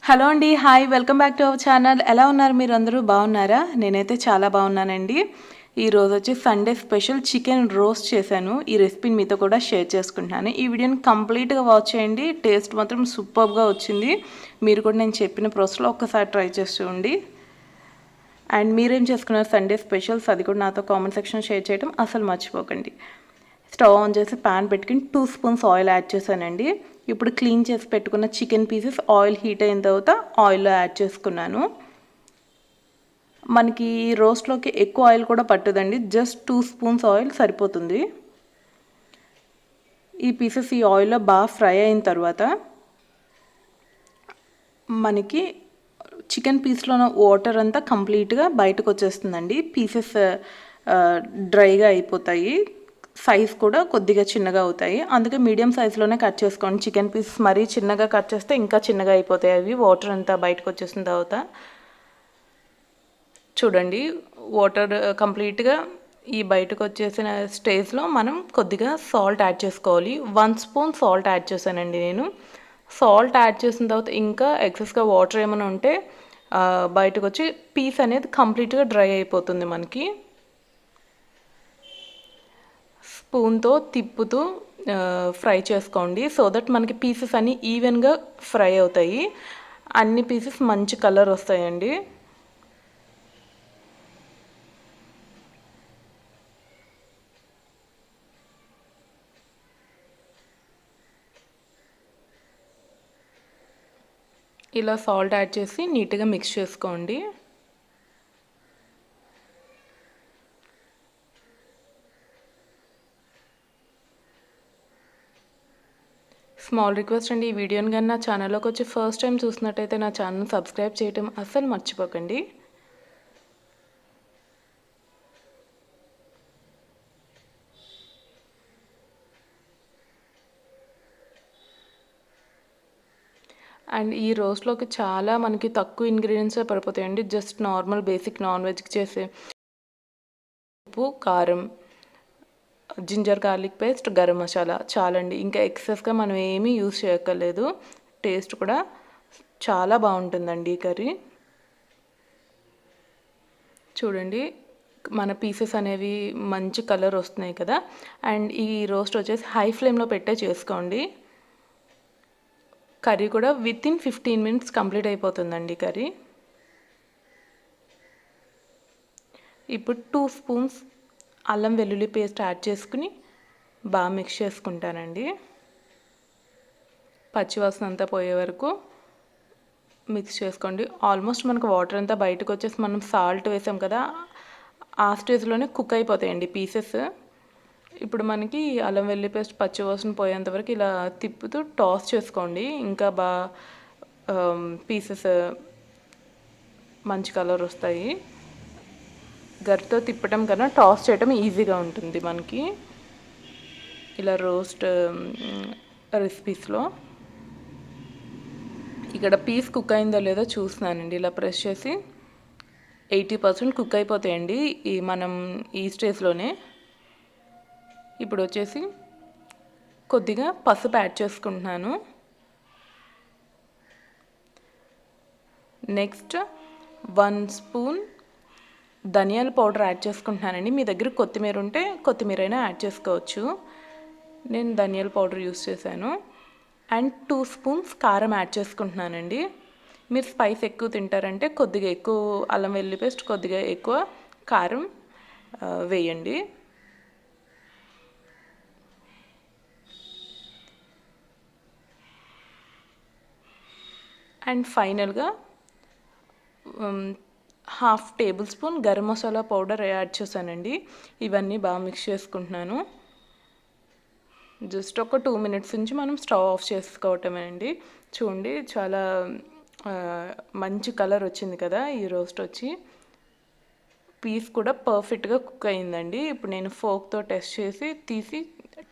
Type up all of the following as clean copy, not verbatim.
Hello అండి, hi, welcome back to our channel. ఎలా ఉన్నారు మీరు అందరూ? బాగున్నారా? నేనైతే చాలా బాగున్నానండి. ఈరోజు వచ్చి సండే స్పెషల్ చికెన్ రోస్ట్ చేశాను. ఈ రెసిపీని మీతో కూడా షేర్ చేసుకుంటున్నాను. ఈ వీడియోని కంప్లీట్గా వాచ్ చేయండి. టేస్ట్ మాత్రం సూపర్గా వచ్చింది. మీరు కూడా నేను చెప్పిన ప్రాసెస్లో ఒక్కసారి ట్రై చేసి చూడండి. అండ్ మీరేం చేసుకున్నారు సండే స్పెషల్స్, అది కూడా నాతో కామెంట్ సెక్షన్ షేర్ చేయడం అసలు మర్చిపోకండి. స్టవ్ ఆన్ చేసి ప్యాన్ పెట్టుకుని 2 స్పూన్స్ ఆయిల్ యాడ్ చేశానండి. ఇప్పుడు క్లీన్ చేసి పెట్టుకున్న చికెన్ పీసెస్ ఆయిల్ హీట్ అయిన తర్వాత ఆయిల్లో యాడ్ చేసుకున్నాను. మనకి రోస్ట్లోకి ఎక్కువ ఆయిల్ కూడా పట్టదండి, జస్ట్ 2 స్పూన్స్ ఆయిల్ సరిపోతుంది. ఈ పీసెస్ ఈ ఆయిల్లో బాగా ఫ్రై అయిన తర్వాత మనకి చికెన్ పీస్లో ఉన్న వాటర్ అంతా కంప్లీట్గా బయటకు వచ్చేస్తుందండి. పీసెస్ డ్రైగా అయిపోతాయి, సైజ్ కూడా కొద్దిగా చిన్నగా అవుతాయి. అందుకే మీడియం సైజులోనే కట్ చేసుకోండి. చికెన్ పీస్ మరీ చిన్నగా కట్ చేస్తే ఇంకా చిన్నగా అయిపోతాయి. అవి వాటర్ అంతా బయటకు వచ్చేసిన తర్వాత చూడండి, వాటర్ కంప్లీట్గా ఈ బయటకు వచ్చేసిన స్టేజ్లో మనం కొద్దిగా సాల్ట్ యాడ్ చేసుకోవాలి. 1 స్పూన్ సాల్ట్ యాడ్ చేశానండి నేను. సాల్ట్ యాడ్ చేసిన తర్వాత ఇంకా ఎక్సెస్గా వాటర్ ఏమైనా ఉంటే బయటకు వచ్చి పీస్ అనేది కంప్లీట్గా డ్రై అయిపోతుంది. మనకి స్పూన్తో తిప్పుతూ ఫ్రై చేసుకోండి, సో దట్ మనకి పీసెస్ అన్నీ ఈవెన్గా ఫ్రై అవుతాయి. అన్ని పీసెస్ మంచి కలర్ వస్తాయండి. ఇలా సాల్ట్ యాడ్ చేసి నీట్గా మిక్స్ చేసుకోండి. స్మాల్ రిక్వెస్ట్ అండి, ఈ వీడియోని కానీ నా ఛానల్లోకి వచ్చి ఫస్ట్ టైం చూసినట్టయితే నా ఛానల్ సబ్స్క్రైబ్ చేయడం అస్సలు మర్చిపోకండి. అండ్ ఈ రోస్ట్లోకి చాలా మనకి తక్కువ ఇంగ్రీడియంట్సే పడిపోతాయండి. జస్ట్ నార్మల్ బేసిక్ నాన్ వెజ్కి చేసే ఉప్పు, కారం, ginger garlic paste, garam masala చాలండి. ఇంకా ఎక్సెస్గా మనం ఏమీ యూజ్ చేయక్కర్లేదు. టేస్ట్ కూడా చాలా బాగుంటుందండి ఈ కర్రీ. చూడండి, మన పీసెస్ అనేవి మంచి కలర్ వస్తున్నాయి కదా. అండ్ ఈ రోస్ట్ వచ్చేసి హై ఫ్లేమ్లో పెట్టే చేసుకోండి. కర్రీ కూడా వితిన్ 15 మినిట్స్ కంప్లీట్ అయిపోతుందండి కర్రీ. ఇప్పుడు 2 స్పూన్స్ అల్లం వెల్లుల్లి పేస్ట్ యాడ్ చేసుకుని బాగా మిక్స్ చేసుకుంటానండి. పచ్చివాసన అంతా పోయే వరకు మిక్స్ చేసుకోండి. ఆల్మోస్ట్ మనకు వాటర్ అంతా బయటకు వచ్చేసి మనం సాల్ట్ వేసాం కదా, ఆ స్టేజ్లోనే కుక్ అయిపోతాయండి పీసెస్. ఇప్పుడు మనకి అల్లం వెల్లుల్లి పేస్ట్ పచ్చివాసన పోయేంత వరకు ఇలా తిప్పుతూ టాస్ చేసుకోండి. ఇంకా బాగా పీసెస్ మంచి కలర్ వస్తాయి. గరిటతో తిప్పటం కన్నా టాస్ చేయటం ఈజీగా ఉంటుంది మనకి ఇలా రోస్ట్ రెసిపీస్లో. ఇక్కడ పీస్ కుక్ అయిందో లేదో చూస్తున్నానండి. ఇలా ప్రెస్ చేసి 80% కుక్ అయిపోతాయండి మనం ఈ స్టేజ్లోనే. ఇప్పుడు వచ్చేసి కొద్దిగా పసుపు యాడ్ చేసుకుంటున్నాను. నెక్స్ట్ 1 స్పూన్ ధనియాల పౌడర్ యాడ్ చేసుకుంటున్నానండి. మీ దగ్గర కొత్తిమీర ఉంటే కొత్తిమీర అయినా యాడ్ చేసుకోవచ్చు. నేను ధనియాల పౌడర్ యూస్ చేశాను. అండ్ 2 స్పూన్స్ కారం యాడ్ చేసుకుంటున్నానండి. మీరు స్పైస్ ఎక్కువ తింటారంటే కొద్దిగా ఎక్కువ అల్లం వెల్లుల్లి పేస్ట్, కొద్దిగా ఎక్కువ కారం వేయండి. అండ్ ఫైనల్గా 1/2 table spoon garam masala powder add చేశానండి. ఇవన్నీ బాగా మిక్స్ చేసుకుంటున్నాను. జస్ట్ ఒక 2 మినిట్స్ నుంచి మనం స్టవ్ ఆఫ్ చేసుకోవటమేనండి. చూడండి, చాలా మంచి కలర్ వచ్చింది కదా ఈ రోస్ట్ వచ్చి. పీస్ కూడా పర్ఫెక్ట్గా కుక్ అయిందండి. ఇప్పుడు నేను ఫోర్క్తో తీసి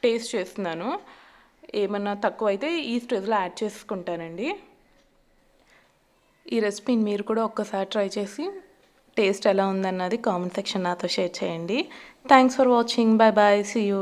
టేస్ట్ చేస్తున్నాను. ఏమన్నా తక్కువ అయితే ఈ స్టేజ్లో యాడ్ చేసుకుంటానండి. ఈ రెసిపీని మీరు కూడా ఒక్కసారి ట్రై చేసి టేస్ట్ ఎలా ఉందన్నది కామెంట్ సెక్షన్ నాతో షేర్ చేయండి. Thanks for watching. Bye bye, see you.